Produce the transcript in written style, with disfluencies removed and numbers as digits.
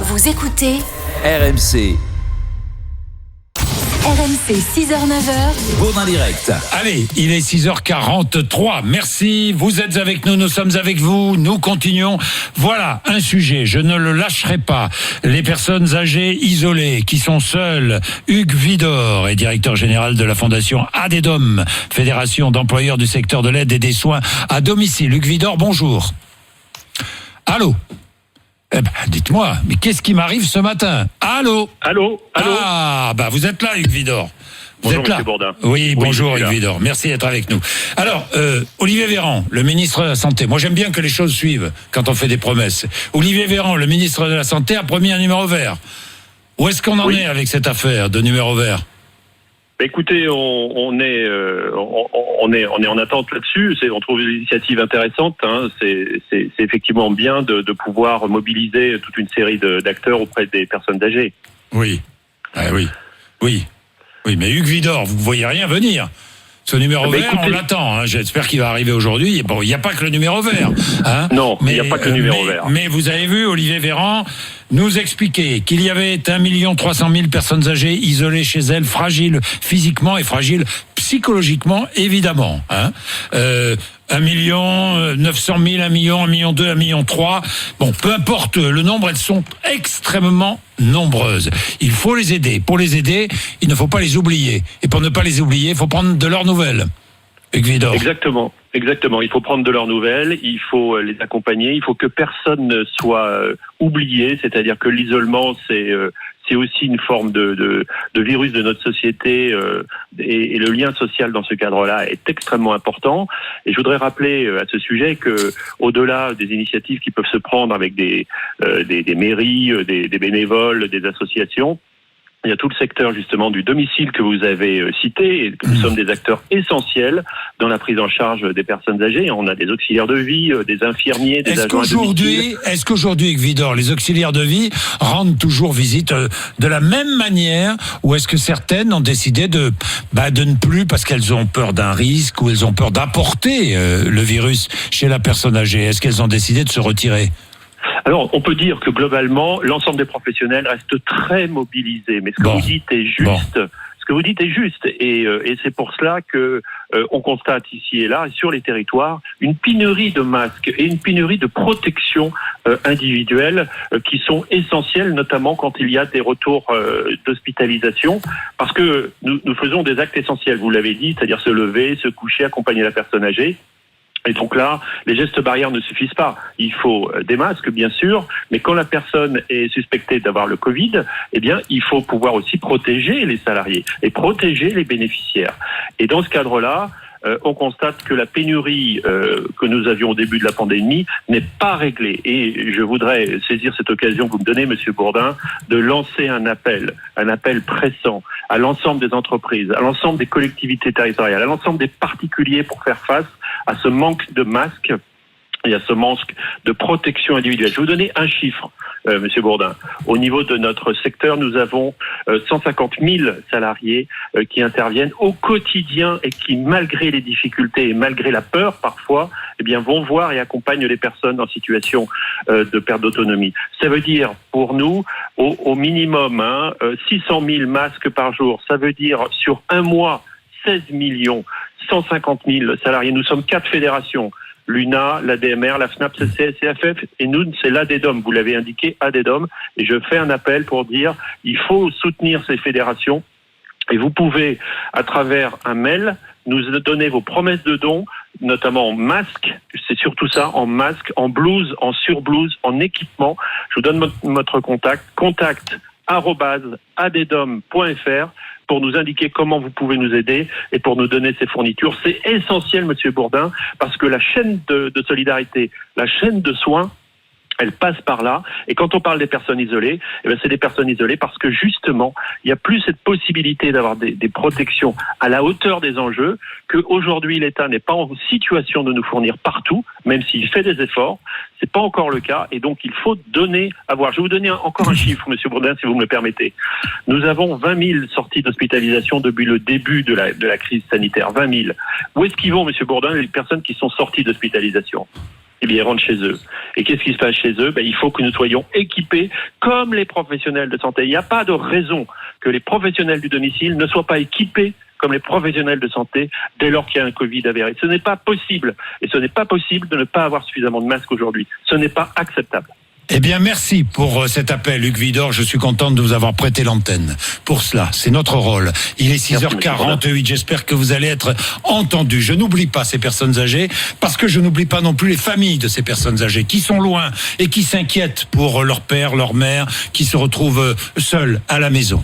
Vous écoutez RMC. RMC 6h-9h. Bourdin Direct. Allez, il est 6h43. Merci, vous êtes avec nous, nous sommes avec vous, nous continuons. Voilà, un sujet, je ne le lâcherai pas. Les personnes âgées isolées, qui sont seules. Hugues Vidor est directeur général de la fondation ADEDOM, Fédération d'employeurs du secteur de l'aide et des soins à domicile. Hugues Vidor, bonjour. Allô ? Eh ben, dites-moi, mais qu'est-ce qui m'arrive ce matin ? Allô ? Allô ? Ah, bah vous êtes là, Hugues Vidor. Vous Bonjour, êtes là. M. Bourdin. Oui, bonjour, Hugues là. Vidor. Merci d'être avec nous. Alors, Olivier Véran, le ministre de la Santé. Moi, j'aime bien que les choses suivent quand on fait des promesses. Olivier Véran, le ministre de la Santé, a promis un numéro vert. Où est-ce qu'on en est avec cette affaire de numéro vert ? Écoutez, on est en attente là-dessus. On trouve l'initiative intéressante. C'est effectivement bien de pouvoir mobiliser toute une série d'acteurs auprès des personnes âgées. Oui. Oui, mais Hugues Vidor, vous ne voyez rien venir. Ce numéro vert, écoutez, on l'attend. J'espère qu'il va arriver aujourd'hui. Bon, il n'y a pas que le numéro vert. Non, il n'y a pas que le numéro vert. Mais vous avez vu, Olivier Véran nous expliquer qu'il y avait 1 300 000 personnes âgées isolées chez elles, fragiles physiquement et fragiles psychologiquement, évidemment. 1 900 000, 1 million, 1 million 2, 1 million 3. Bon, peu importe le nombre, elles sont extrêmement nombreuses. Il faut les aider. Pour les aider, il ne faut pas les oublier. Et pour ne pas les oublier, il faut prendre de leurs nouvelles. Hugues Vidor. Exactement. Il faut prendre de leurs nouvelles, il faut les accompagner, il faut que personne ne soit oublié, c'est-à-dire que l'isolement, c'est aussi une forme de virus de notre société et le lien social dans ce cadre-là est extrêmement important. Et je voudrais rappeler à ce sujet que, au-delà des initiatives qui peuvent se prendre avec des mairies, des bénévoles, des associations, il y a tout le secteur justement du domicile que vous avez cité, et que nous sommes des acteurs essentiels dans la prise en charge des personnes âgées. On a des auxiliaires de vie, des infirmiers, des agents à domicile. Est-ce qu'aujourd'hui, Hugues Vidor, les auxiliaires de vie rendent toujours visite de la même manière, ou est-ce que certaines ont décidé de ne plus parce qu'elles ont peur d'un risque ou elles ont peur d'apporter le virus chez la personne âgée ? Est-ce qu'elles ont décidé de se retirer ? Alors, on peut dire que globalement, l'ensemble des professionnels restent très mobilisés. Mais ce que vous dites est juste. Ce que vous dites est juste, et c'est pour cela que on constate ici et là, sur les territoires, une pénurie de masques et une pénurie de protection individuelle qui sont essentielles, notamment quand il y a des retours d'hospitalisation, parce que nous faisons des actes essentiels. Vous l'avez dit, c'est-à-dire se lever, se coucher, accompagner la personne âgée. Et donc là, les gestes barrières ne suffisent pas. Il faut des masques, bien sûr, mais quand la personne est suspectée d'avoir le Covid, eh bien, il faut pouvoir aussi protéger les salariés et protéger les bénéficiaires. Et dans ce cadre-là, on constate que la pénurie que nous avions au début de la pandémie n'est pas réglée. Et je voudrais saisir cette occasion que vous me donnez, Monsieur Bourdin, de lancer un appel pressant à l'ensemble des entreprises, à l'ensemble des collectivités territoriales, à l'ensemble des particuliers pour faire face à ce manque de masques et à ce manque de protection individuelle. Je vais vous donner un chiffre, Monsieur Bourdin. Au niveau de notre secteur, nous avons 150 000 salariés qui interviennent au quotidien et qui, malgré les difficultés et malgré la peur parfois, eh bien, vont voir et accompagnent les personnes en situation de perte d'autonomie. Ça veut dire pour nous, au minimum, 600 000 masques par jour. Ça veut dire sur un mois, 16 millions, 150 000 salariés. Nous sommes 4 fédérations. L'UNA, l'ADMR, la FNAP, CCS, CFF, et nous, c'est l'ADEDOM. Vous l'avez indiqué, ADEDOM. Et je fais un appel pour dire, il faut soutenir ces fédérations. Et vous pouvez, à travers un mail, nous donner vos promesses de dons, notamment en masques, c'est surtout ça, en masques, en blouse, en surblouse, en équipement. Je vous donne notre contact @adedom.fr pour nous indiquer comment vous pouvez nous aider et pour nous donner ces fournitures. C'est essentiel, Monsieur Bourdin, parce que la chaîne de solidarité, la chaîne de soins, elle passe par là. Et quand on parle des personnes isolées, c'est des personnes isolées parce que justement, il n'y a plus cette possibilité d'avoir des protections à la hauteur des enjeux, qu'aujourd'hui l'État n'est pas en situation de nous fournir partout, même s'il fait des efforts. C'est pas encore le cas, et donc il faut donner à voir. Je vais vous donner encore un chiffre, Monsieur Bourdin, si vous me le permettez. Nous avons 20 000 sorties d'hospitalisation depuis le début de la crise sanitaire. 20 000. Où est-ce qu'ils vont, Monsieur Bourdin, les personnes qui sont sorties d'hospitalisation ? eh bien, ils rentrent chez eux. Et qu'est-ce qui se passe chez eux? Il faut que nous soyons équipés comme les professionnels de santé. Il n'y a pas de raison que les professionnels du domicile ne soient pas équipés comme les professionnels de santé dès lors qu'il y a un Covid avéré. Ce n'est pas possible. Et ce n'est pas possible de ne pas avoir suffisamment de masques aujourd'hui. Ce n'est pas acceptable. Eh bien, merci pour cet appel, Luc Widor. Je suis content de vous avoir prêté l'antenne. Pour cela, c'est notre rôle. Il est 6h48. J'espère que vous allez être entendus. Je n'oublie pas ces personnes âgées, parce que je n'oublie pas non plus les familles de ces personnes âgées qui sont loin et qui s'inquiètent pour leur père, leur mère, qui se retrouvent seuls à la maison.